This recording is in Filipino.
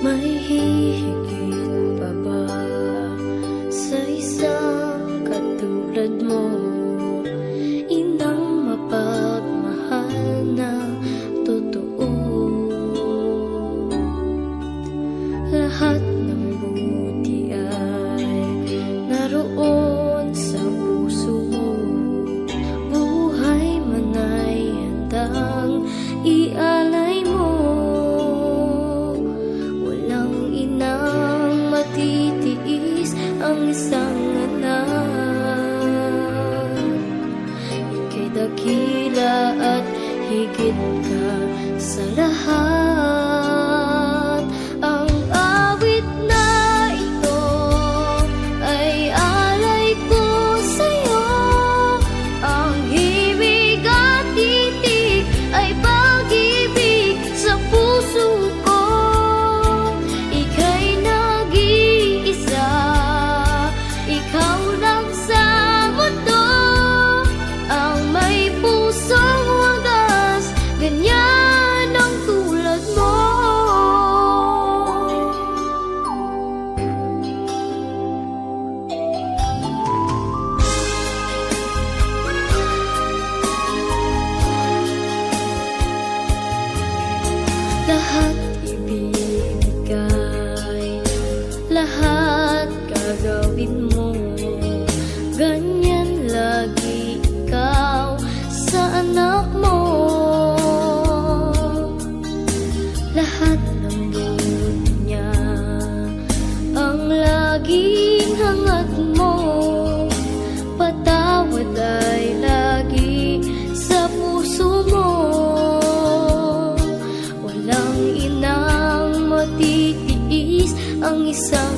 May hihigit pa ba sa isang katulad mo? Inang mapagmahal na totoo. Lahat ng buti ay naroon sa puso mo. Buhay man ay handang ialay mo. Walang inang matitiis ang isang anak. Ika'y dakila at higit ka sa lahat. Ang awit na ito ay alay ko sa'yo. Ang himig at titig ay pag-ibig sa puso ko. Ika'y nag-iisa, ikaw lang sa mundo. Ang may pusong wagas, ganyan ang tulad mo. Lahat ibibigay, lahat gagawin mo. Ganyan lagi ikaw sa anak mo. Lahat ng buti niya ang laging hangat mo. Patawad ay lagi sa puso mo. Walang inang matitiis ang isang